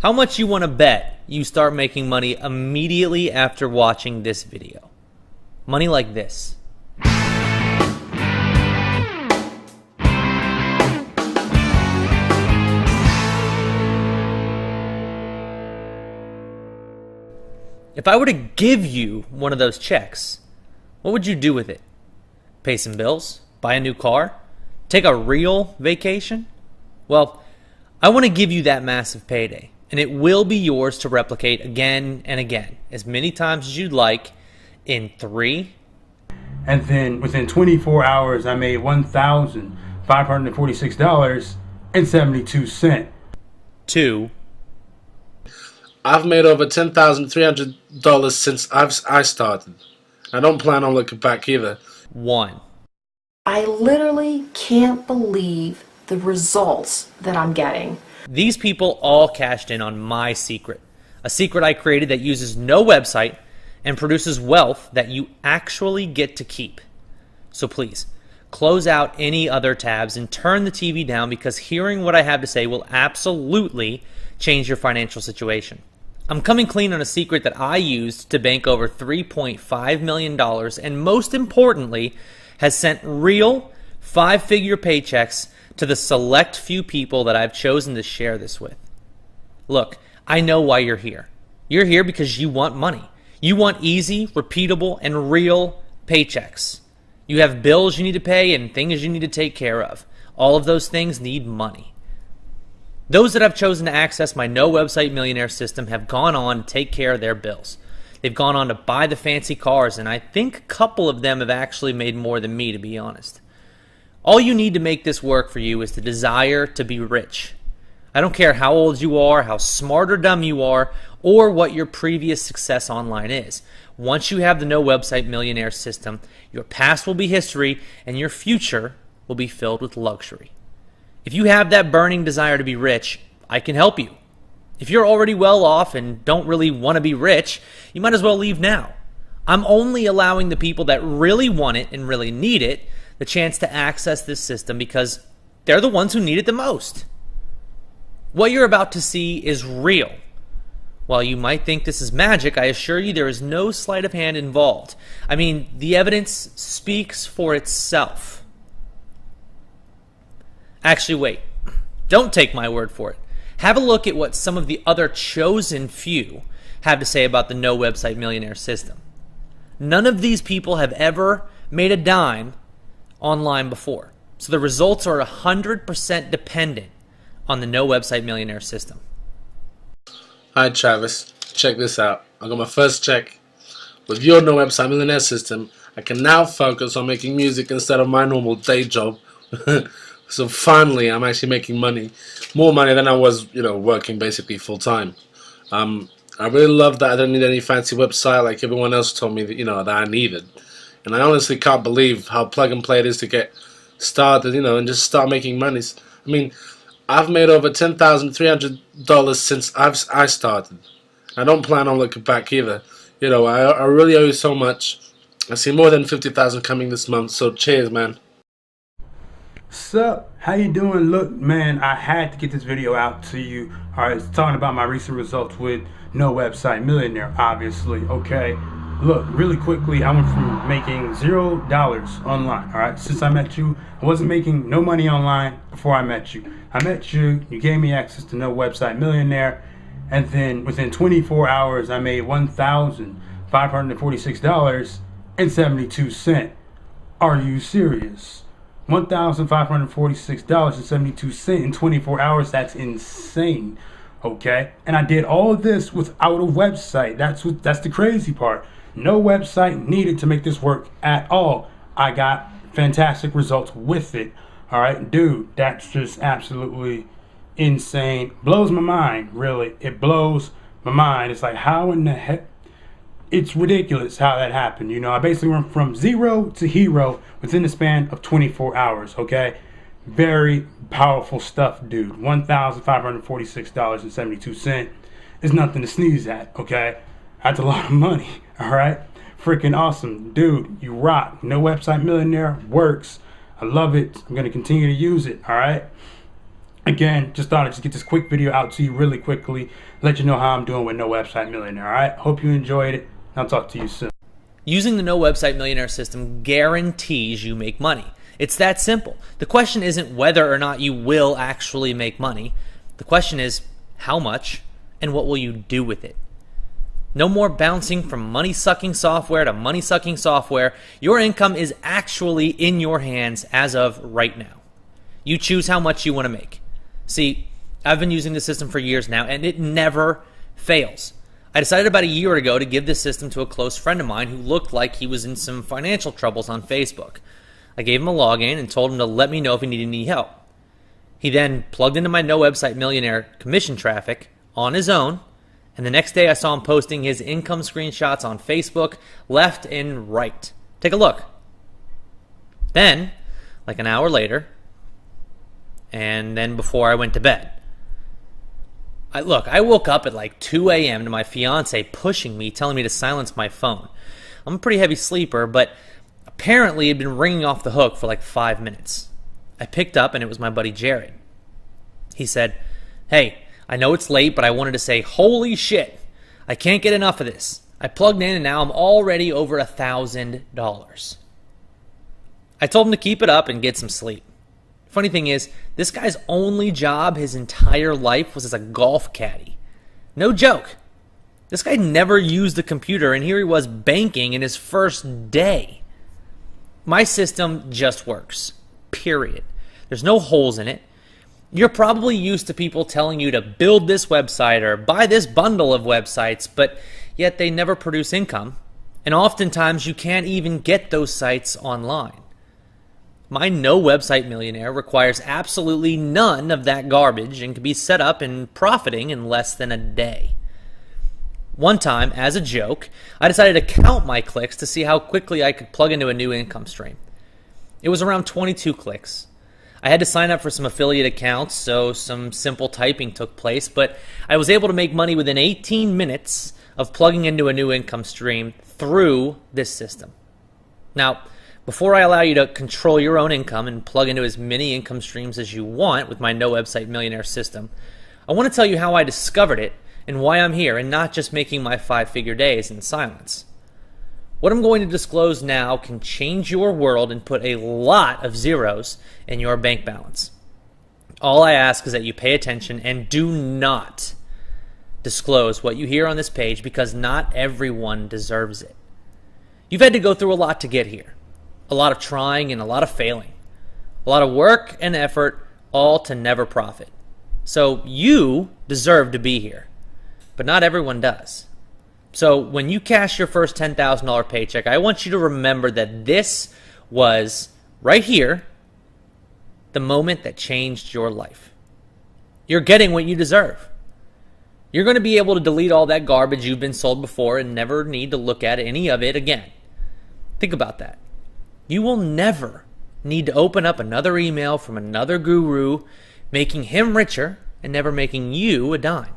How much you want to bet you start making money immediately after watching this video? Money like this. If I were to give you one of those checks, what would you do with it? Pay some bills? Buy a new car? Take a real vacation? Well, I want to give you that massive payday, and it will be yours to replicate again and again, as many times as you'd like, in 3. And then within 24 hours, I made $1,546.72. 2. I've made over $10,300 since I started. I don't plan on looking back either. 1. I literally can't believe the results that I'm getting. These people all cashed in on my secret, a secret I created that uses no website and produces wealth that you actually get to keep. So please, close out any other tabs and turn the TV down, because hearing what I have to say will absolutely change your financial situation. I'm coming clean on a secret that I used to bank over $3.5 million, and most importantly, has sent real 5-figure paychecks to the select few people that I've chosen to share this with. Look, I know why you're here. You're here because you want money. You want easy, repeatable, and real paychecks. You have bills you need to pay and things you need to take care of. All of those things need money. Those that have chosen to access my no website millionaire system have gone on to take care of their bills. They've gone on to buy the fancy cars, and I think a couple of them have actually made more than me, to be honest. All you need to make this work for you is the desire to be rich. I don't care how old you are, how smart or dumb you are, or what your previous success online is. Once you have the no website millionaire system, your past will be history and your future will be filled with luxury. If you have that burning desire to be rich, I can help you. If you're already well off and don't really want to be rich, you might as well leave now. I'm only allowing the people that really want it and really need it the chance to access this system because they're the ones who need it the most. What you're about to see is real. While you might think this is magic, I assure you there is no sleight of hand involved. I mean, the evidence speaks for itself. Actually, wait. Don't take my word for it. Have a look at what some of the other chosen few have to say about the no website millionaire system. None of these people have ever made a dime online before. So the results are 100% dependent on the no website millionaire system. Hi Travis, check this out. I got my first check. With your no website millionaire system, I can now focus on making music instead of my normal day job. So finally, I'm actually making money, more money than I was, working basically full time. I really love that I don't need any fancy website like everyone else told me that, that I needed. And I honestly can't believe how plug and play it is to get started, and just start making money. I mean, I've made over $10,300 since I started. I don't plan on looking back either. I really owe you so much. I see more than 50,000 coming this month, so cheers, man. Sup? How you doing? Look, man, I had to get this video out to you. Alright, it's talking about my recent results with no website millionaire, obviously. Okay, look, really quickly, I went from making $0 online. Alright, since I met you, I wasn't making no money online before I met you. I met you, you gave me access to no website millionaire, and then within 24 hours, I made $1,546.72. Are you serious? $1,546.72 in 24 hours. That's insane. Okay, and I did all of this without a website. That's the crazy part. No website needed to make this work at all. I got fantastic results with it. All right, dude, that's just absolutely insane. Blows my mind, really. It blows my mind. It's like, how in the heck? It's ridiculous how that happened. I basically went from zero to hero within the span of 24 hours, okay? Very powerful stuff, dude. $1,546.72 is nothing to sneeze at, okay? That's a lot of money, all right? Freaking awesome. Dude, you rock. No website millionaire works. I love it. I'm going to continue to use it, all right? Again, just thought I'd just get this quick video out to you really quickly, let you know how I'm doing with No Website Millionaire. All right, hope you enjoyed it. I'll talk to you soon. Using the No Website Millionaire system guarantees you make money. It's that simple. The question isn't whether or not you will actually make money. The question is how much and what will you do with it. No more bouncing from money-sucking software to money-sucking software. Your income is actually in your hands as of right now. You choose how much you want to make. See, I've been using the system for years now, and it never fails. I decided about a year ago to give this system to a close friend of mine who looked like he was in some financial troubles on Facebook. I gave him a login and told him to let me know if he needed any help. He then plugged into my No Website Millionaire commission traffic on his own, and the next day I saw him posting his income screenshots on Facebook left and right. Take a look. Then, like an hour later, and then before I went to bed, I woke up at like 2 a.m. to my fiance pushing me, telling me to silence my phone. I'm a pretty heavy sleeper, but apparently it had been ringing off the hook for like 5 minutes. I picked up, and it was my buddy Jared. He said, "Hey, I know it's late, but I wanted to say, holy shit, I can't get enough of this. I plugged in, and now I'm already over $1,000. I told him to keep it up and get some sleep. Funny thing is, this guy's only job his entire life was as a golf caddy. No joke. This guy never used a computer, and here he was banking in his first day. My system just works. Period. There's no holes in it. You're probably used to people telling you to build this website or buy this bundle of websites, but yet they never produce income. And oftentimes you can't even get those sites online. My No Website Millionaire requires absolutely none of that garbage and can be set up and profiting in less than a day. One time, as a joke, I decided to count my clicks to see how quickly I could plug into a new income stream. It was around 22 clicks. I had to sign up for some affiliate accounts, so some simple typing took place, but I was able to make money within 18 minutes of plugging into a new income stream through this system. Now, before I allow you to control your own income and plug into as many income streams as you want with my No Website Millionaire system, I want to tell you how I discovered it and why I'm here and not just making my 5-figure days in silence. What I'm going to disclose now can change your world and put a lot of zeros in your bank balance. All I ask is that you pay attention and do not disclose what you hear on this page because not everyone deserves it. You've had to go through a lot to get here. A lot of trying and a lot of failing. A lot of work and effort, all to never profit. So you deserve to be here, but not everyone does. So when you cash your first $10,000 paycheck, I want you to remember that this was, right here, the moment that changed your life. You're getting what you deserve. You're going to be able to delete all that garbage you've been sold before and never need to look at any of it again. Think about that. You will never need to open up another email from another guru, making him richer and never making you a dime.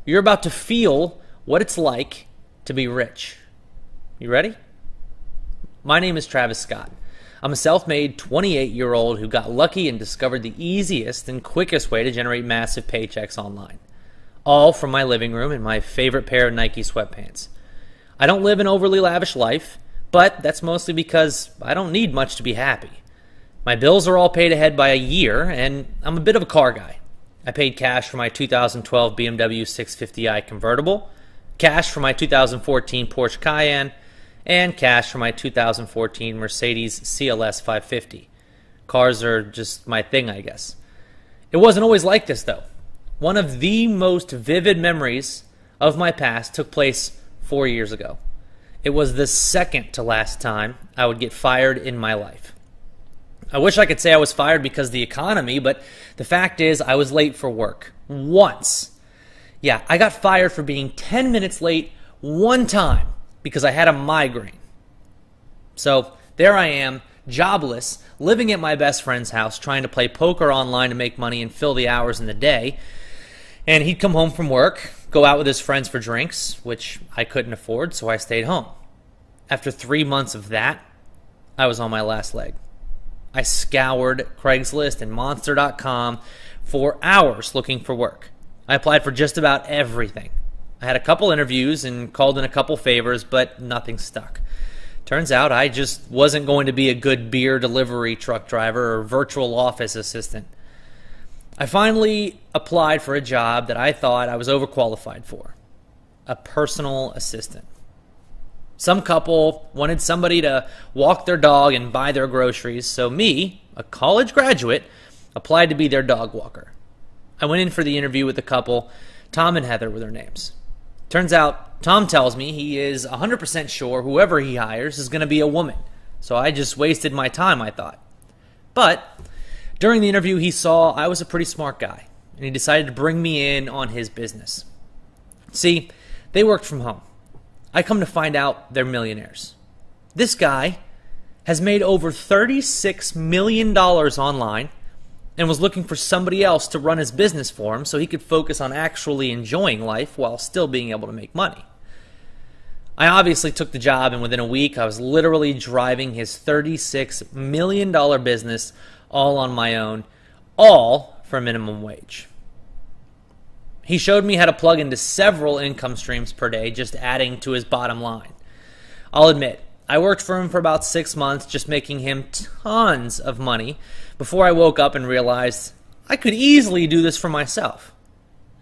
You're about to feel what it's like to be rich. You ready? My name is Travis Scott. I'm a self-made 28-year-old who got lucky and discovered the easiest and quickest way to generate massive paychecks online. All from my living room in my favorite pair of Nike sweatpants. I don't live an overly lavish life, but that's mostly because I don't need much to be happy. My bills are all paid ahead by a year, and I'm a bit of a car guy. I paid cash for my 2012 BMW 650i convertible, cash for my 2014 Porsche Cayenne, and cash for my 2014 Mercedes CLS 550. Cars are just my thing, I guess. It wasn't always like this, though. One of the most vivid memories of my past took place 4 years ago. It was the second to last time I would get fired in my life. I wish I could say I was fired because of the economy, but the fact is I was late for work. Once. Yeah, I got fired for being 10 minutes late one time because I had a migraine. So there I am, jobless, living at my best friend's house, trying to play poker online to make money and fill the hours in the day. And he'd come home from work, go out with his friends for drinks, which I couldn't afford, so I stayed home. After 3 months of that, I was on my last leg. I scoured Craigslist and Monster.com for hours looking for work. I applied for just about everything. I had a couple interviews and called in a couple favors, but nothing stuck. Turns out I just wasn't going to be a good beer delivery truck driver or virtual office assistant. I finally applied for a job that I thought I was overqualified for, a personal assistant. Some couple wanted somebody to walk their dog and buy their groceries, so me, a college graduate, applied to be their dog walker. I went in for the interview with the couple. Tom and Heather were their names. Turns out, Tom tells me he is 100% sure whoever he hires is going to be a woman, so I just wasted my time, I thought. But during the interview, he saw I was a pretty smart guy, and he decided to bring me in on his business. See, they worked from home. I come to find out they're millionaires. This guy has made over $36 million online and was looking for somebody else to run his business for him so he could focus on actually enjoying life while still being able to make money. I obviously took the job, and within a week, I was literally driving his $36 million business all on my own, all for minimum wage. He showed me how to plug into several income streams per day, just adding to his bottom line. I'll admit, I worked for him for about 6 months, just making him tons of money, before I woke up and realized I could easily do this for myself.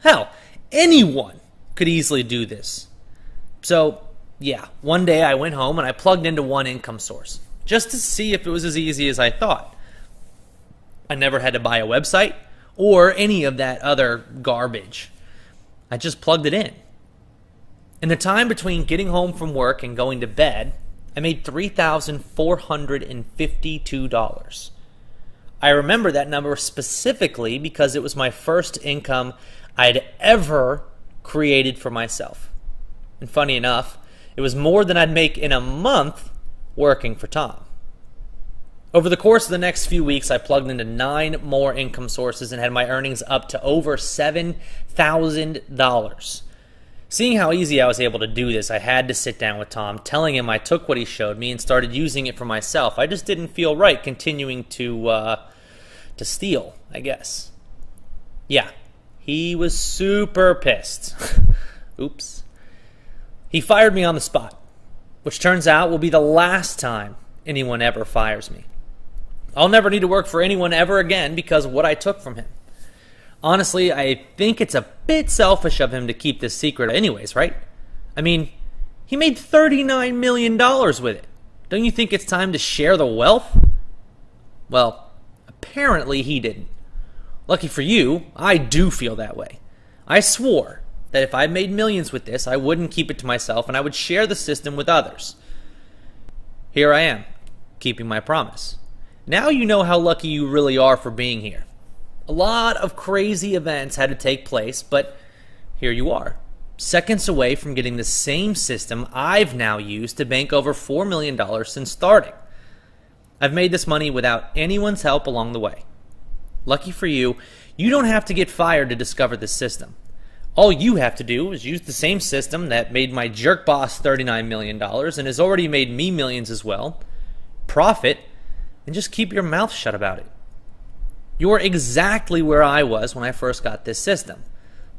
Hell, anyone could easily do this. So, yeah, one day I went home and I plugged into one income source, just to see if it was as easy as I thought. I never had to buy a website or any of that other garbage. I just plugged it in. In the time between getting home from work and going to bed, I made $3,452. I remember that number specifically because it was my first income I'd ever created for myself. And funny enough, it was more than I'd make in a month working for Tom. Over the course of the next few weeks, I plugged into 9 more income sources and had my earnings up to over $7,000. Seeing how easy I was able to do this, I had to sit down with Tom, telling him I took what he showed me and started using it for myself. I just didn't feel right continuing to steal, I guess. Yeah, he was super pissed. Oops. He fired me on the spot, which turns out will be the last time anyone ever fires me. I'll never need to work for anyone ever again because of what I took from him. Honestly, I think it's a bit selfish of him to keep this secret anyways, right? I mean, he made $39 million with it. Don't you think it's time to share the wealth? Well, apparently he didn't. Lucky for you, I do feel that way. I swore that if I made millions with this, I wouldn't keep it to myself and I would share the system with others. Here I am, keeping my promise. Now you know how lucky you really are for being here. A lot of crazy events had to take place, but here you are, seconds away from getting the same system I've now used to bank over $4 million since starting. I've made this money without anyone's help along the way. Lucky for you, you don't have to get fired to discover this system. All you have to do is use the same system that made my jerk boss $39 million and has already made me millions as well. Profit, and just keep your mouth shut about it. You're exactly where I was when I first got this system.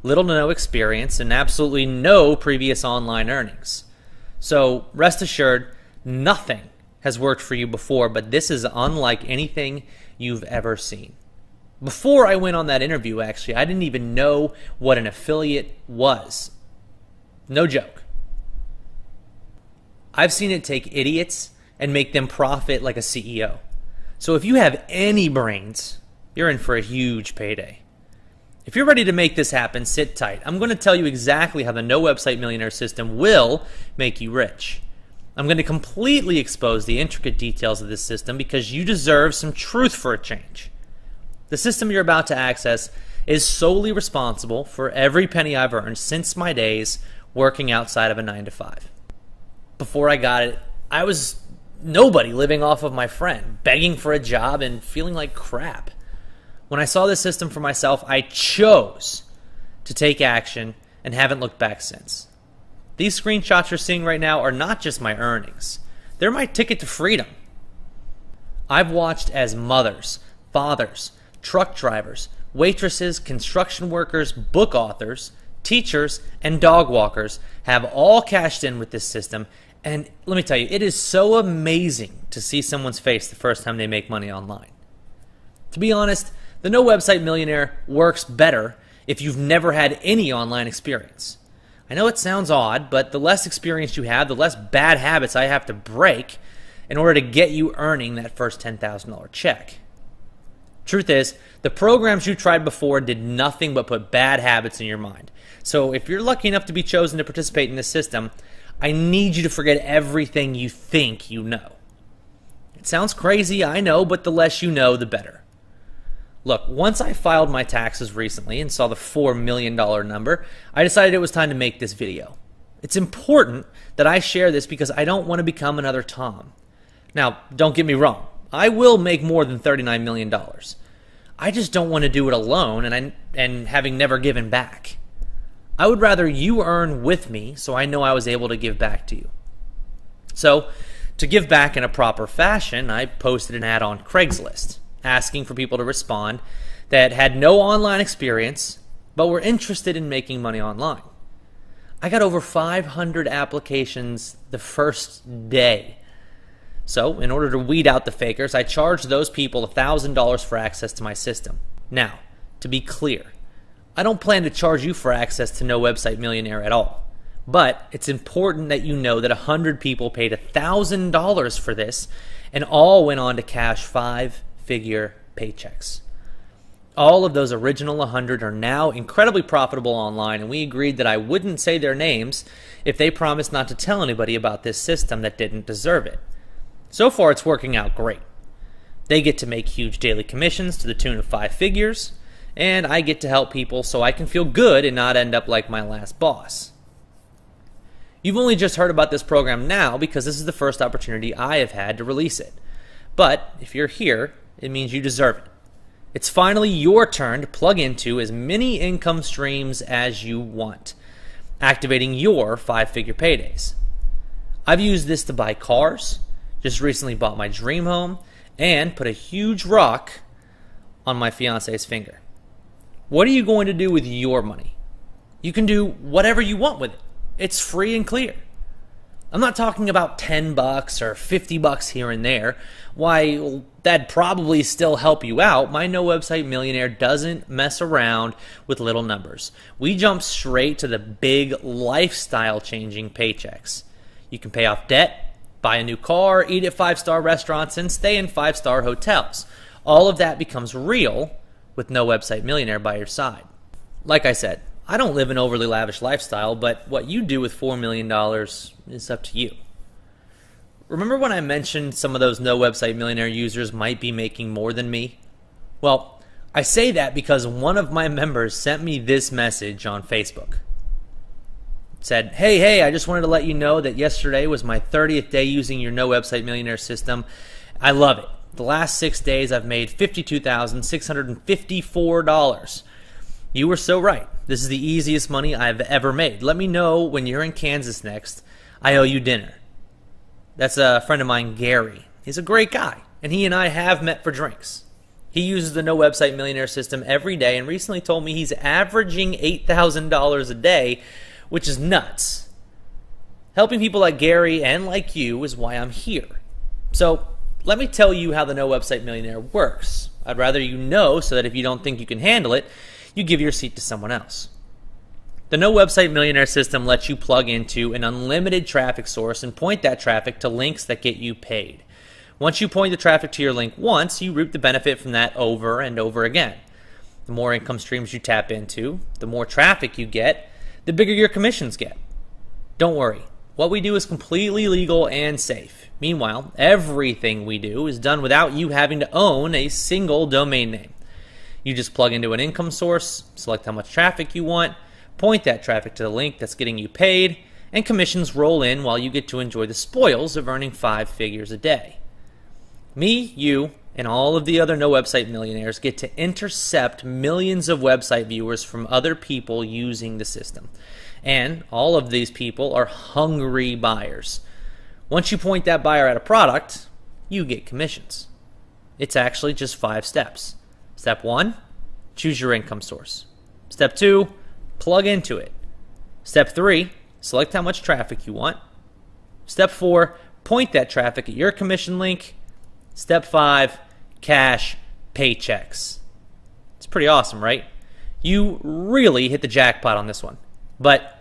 Little to no experience and absolutely no previous online earnings. So rest assured, nothing has worked for you before, but this is unlike anything you've ever seen. Before I went on that interview, actually, I didn't even know what an affiliate was. No joke. I've seen it take idiots and make them profit like a CEO. So if you have any brains, you're in for a huge payday. If you're ready to make this happen, sit tight. I'm going to tell you exactly how the No Website Millionaire system will make you rich. I'm going to completely expose the intricate details of this system because you deserve some truth for a change. The system you're about to access is solely responsible for every penny I've earned since my days working outside of a 9-to-5. Before I got it, I was nobody living off of my friend, begging for a job and feeling like crap. When I saw this system for myself, I chose to take action and haven't looked back since. These screenshots you're seeing right now are not just my earnings. They're my ticket to freedom. I've watched as mothers, fathers, truck drivers, waitresses, construction workers, book authors, teachers, and dog walkers have all cashed in with this system. And let me tell you, it is so amazing to see someone's face the first time they make money online. To be honest, the No Website Millionaire works better if you've never had any online experience. I know it sounds odd, but the less experience you have, the less bad habits I have to break in order to get you earning that first $10,000 check. Truth is, the programs you tried before did nothing but put bad habits in your mind. So if you're lucky enough to be chosen to participate in this system, I need you to forget everything you think you know. It sounds crazy, I know, but the less you know, the better. Look, once I filed my taxes recently and saw the $4 million number, I decided it was time to make this video. It's important that I share this because I don't want to become another Tom. Now, don't get me wrong. I will make more than $39 million. I just don't want to do it alone and having never given back. I would rather you earn with me so I know I was able to give back to you. So, to give back in a proper fashion, I posted an ad on Craigslist asking for people to respond that had no online experience but were interested in making money online. I got over 500 applications the first day. So, in order to weed out the fakers, I charged those people $1,000 for access to my system. Now, to be clear, I don't plan to charge you for access to No Website Millionaire at all. But it's important that you know that 100 people paid $1,000 for this and all went on to cash five-figure paychecks. All of those original 100 are now incredibly profitable online, and we agreed that I wouldn't say their names if they promised not to tell anybody about this system that didn't deserve it. So far, it's working out great. They get to make huge daily commissions to the tune of 5 figures, and I get to help people so I can feel good and not end up like my last boss. You've only just heard about this program now because this is the first opportunity I have had to release it. But if you're here, it means you deserve it. It's finally your turn to plug into as many income streams as you want, activating your 5-figure paydays. I've used this to buy cars, just recently bought my dream home, and put a huge rock on my fiance's finger. What are you going to do with your money? You can do whatever you want with it. It's free and clear. I'm not talking about $10 or $50 here and there. Why, that'd probably still help you out. My No Website Millionaire doesn't mess around with little numbers. We jump straight to the big lifestyle-changing paychecks. You can pay off debt, buy a new car, eat at 5-star restaurants, and stay in 5-star hotels. All of that becomes real with No Website Millionaire by your side. Like I said, I don't live an overly lavish lifestyle, but what you do with $4 million is up to you. Remember when I mentioned some of those No Website Millionaire users might be making more than me? Well, I say that because one of my members sent me this message on Facebook. It said, hey, I just wanted to let you know that yesterday was my 30th day using your No Website Millionaire system. I love it. The last 6 days I've made $52,654. You were so right. This is the easiest money I've ever made. Let me know when you're in Kansas next. I owe you dinner. That's a friend of mine, Gary. He's a great guy, and he and I have met for drinks. He uses the No Website Millionaire system every day and recently told me he's averaging $8,000 a day, which is nuts. Helping people like Gary and like you is why I'm here. So let me tell you how the No Website Millionaire works. I'd rather you know so that if you don't think you can handle it, you give your seat to someone else. The No Website Millionaire system lets you plug into an unlimited traffic source and point that traffic to links that get you paid. Once you point the traffic to your link once, you reap the benefit from that over and over again. The more income streams you tap into, the more traffic you get, the bigger your commissions get. Don't worry, what we do is completely legal and safe. Meanwhile, everything we do is done without you having to own a single domain name. You just plug into an income source, select how much traffic you want, point that traffic to the link that's getting you paid, and commissions roll in while you get to enjoy the spoils of earning 5 figures a day. Me, you, and all of the other No Website Millionaires get to intercept millions of website viewers from other people using the system. And all of these people are hungry buyers. Once you point that buyer at a product, you get commissions. It's actually just 5 steps. Step 1, choose your income source. Step 2, plug into it. Step 3, select how much traffic you want. Step 4, point that traffic at your commission link. Step 5, cash paychecks. It's pretty awesome, right? You really hit the jackpot on this one. But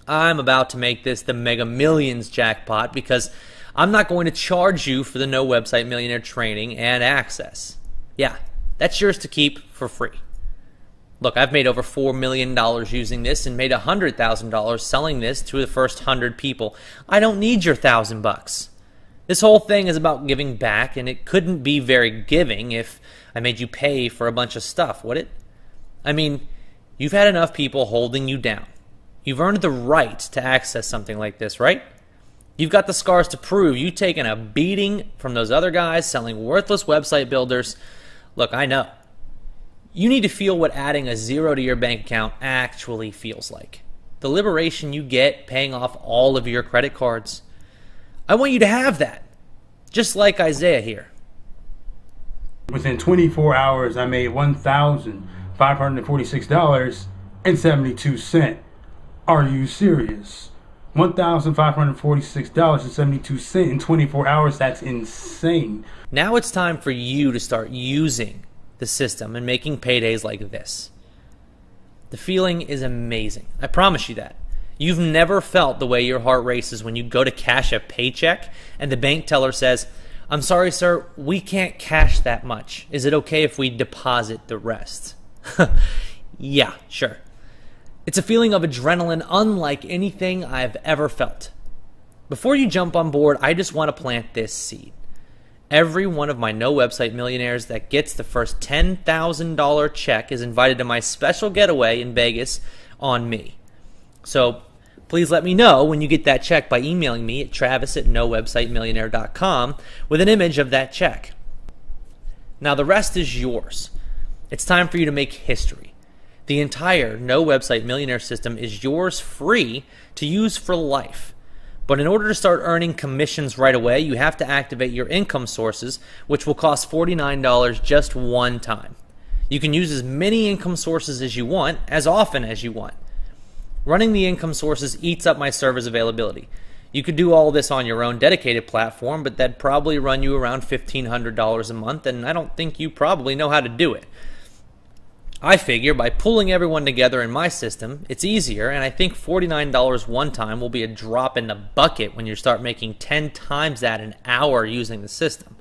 I'm about to make this the Mega Millions jackpot because I'm not going to charge you for the No Website Millionaire training and access. Yeah, that's yours to keep for free. Look, I've made over $4 million using this and made $100,000 selling this to the first 100 people. I don't need your $1,000. This whole thing is about giving back, and it couldn't be very giving if I made you pay for a bunch of stuff, would it? I mean, you've had enough people holding you down. You've earned the right to access something like this, right? You've got the scars to prove you've taken a beating from those other guys selling worthless website builders. Look, I know. You need to feel what adding a zero to your bank account actually feels like. The liberation you get paying off all of your credit cards. I want you to have that, just like Isaiah here. Within 24 hours, I made $1,546.72. Are you serious? $1,546.72 in 24 hours, that's insane. Now it's time for you to start using the system and making paydays like this. The feeling is amazing. I promise you that. You've never felt the way your heart races when you go to cash a paycheck and the bank teller says, "I'm sorry, sir, we can't cash that much. Is it okay if we deposit the rest?" Yeah, sure. It's a feeling of adrenaline unlike anything I've ever felt. Before you jump on board, I just want to plant this seed. Every one of my No Website Millionaires that gets the first $10,000 check is invited to my special getaway in Vegas on me. So please let me know when you get that check by emailing me at travis@nowebsitemillionaire.com with an image of that check. Now the rest is yours. It's time for you to make history. The entire No Website Millionaire system is yours free to use for life. But in order to start earning commissions right away, you have to activate your income sources, which will cost $49 just one time. You can use as many income sources as you want, as often as you want. Running the income sources eats up my server's availability. You could do all this on your own dedicated platform, but that'd probably run you around $1,500 a month, and I don't think you probably know how to do it. I figure by pulling everyone together in my system, it's easier, and I think $49 one time will be a drop in the bucket when you start making 10 times that an hour using the system.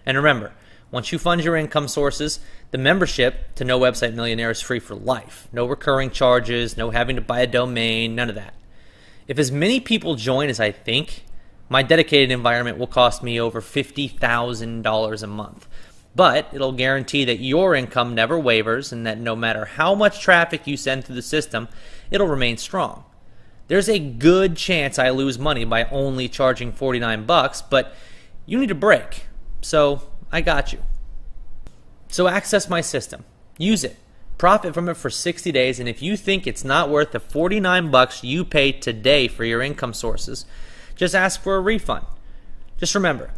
And remember, once you fund your income sources, the membership to No Website Millionaire is free for life. No recurring charges, no having to buy a domain, none of that. If as many people join as I think, my dedicated environment will cost me over $50,000 a month. But it'll guarantee that your income never wavers and that no matter how much traffic you send through the system, it'll remain strong. There's a good chance I lose money by only charging $49, but you need a break. So I got you. So access my system. Use it. Profit from it for 60 days, and if you think it's not worth the $49 you pay today for your income sources, just ask for a refund. Just remember,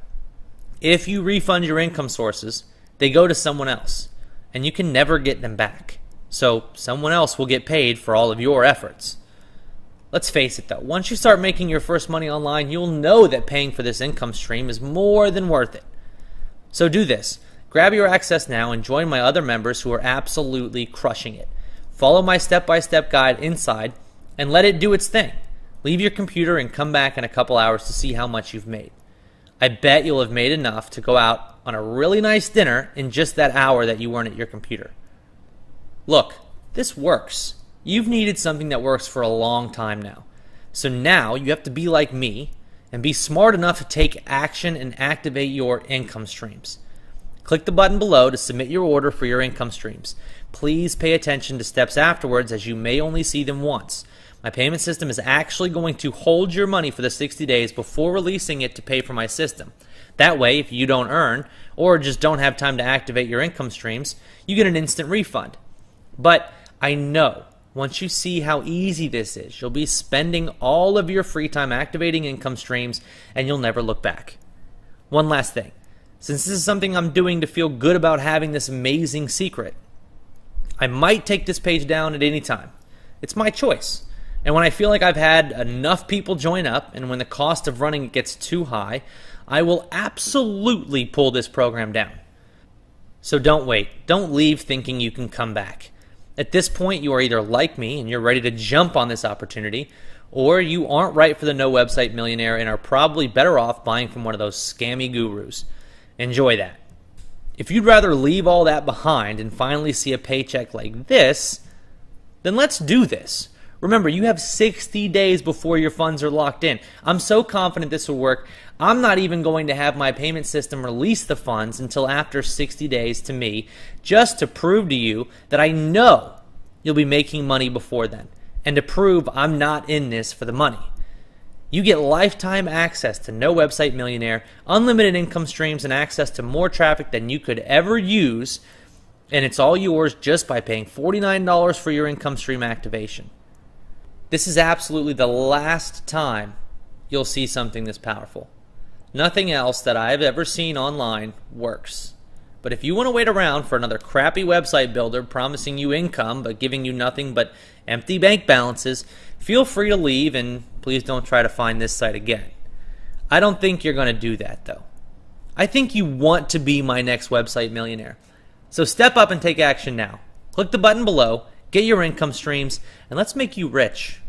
if you refund your income sources, they go to someone else, and you can never get them back. So someone else will get paid for all of your efforts. Let's face it though, once you start making your first money online, you'll know that paying for this income stream is more than worth it. So do this. Grab your access now and join my other members who are absolutely crushing it. Follow my step-by-step guide inside and let it do its thing. Leave your computer and come back in a couple hours to see how much you've made. I bet you'll have made enough to go out on a really nice dinner in just that hour that you weren't at your computer. Look, this works. You've needed something that works for a long time now. So now you have to be like me and be smart enough to take action and activate your income streams. Click the button below to submit your order for your income streams. Please pay attention to steps afterwards as you may only see them once. My payment system is actually going to hold your money for the 60 days before releasing it to pay for my system. That way, if you don't earn or just don't have time to activate your income streams, you get an instant refund. But I know once you see how easy this is, you'll be spending all of your free time activating income streams and you'll never look back. One last thing. Since this is something I'm doing to feel good about having this amazing secret, I might take this page down at any time. It's my choice. And when I feel like I've had enough people join up and when the cost of running it gets too high, I will absolutely pull this program down. So don't wait. Don't leave thinking you can come back. At this point, you are either like me and you're ready to jump on this opportunity, or you aren't right for the No Website Millionaire and are probably better off buying from one of those scammy gurus. Enjoy that. If you'd rather leave all that behind and finally see a paycheck like this, then let's do this. Remember, you have 60 days before your funds are locked in. I'm so confident this will work. I'm not even going to have my payment system release the funds until after 60 days to me, just to prove to you that I know you'll be making money before then, and to prove I'm not in this for the money. You get lifetime access to No Website Millionaire, unlimited income streams, and access to more traffic than you could ever use, and it's all yours just by paying $49 for your income stream activation. This is absolutely the last time you'll see something this powerful. Nothing else that I've ever seen online works. But if you want to wait around for another crappy website builder promising you income but giving you nothing but empty bank balances, feel free to leave and please don't try to find this site again. I don't think you're going to do that though. I think you want to be my next website millionaire. So step up and take action now. Click the button below, get your income streams, and let's make you rich.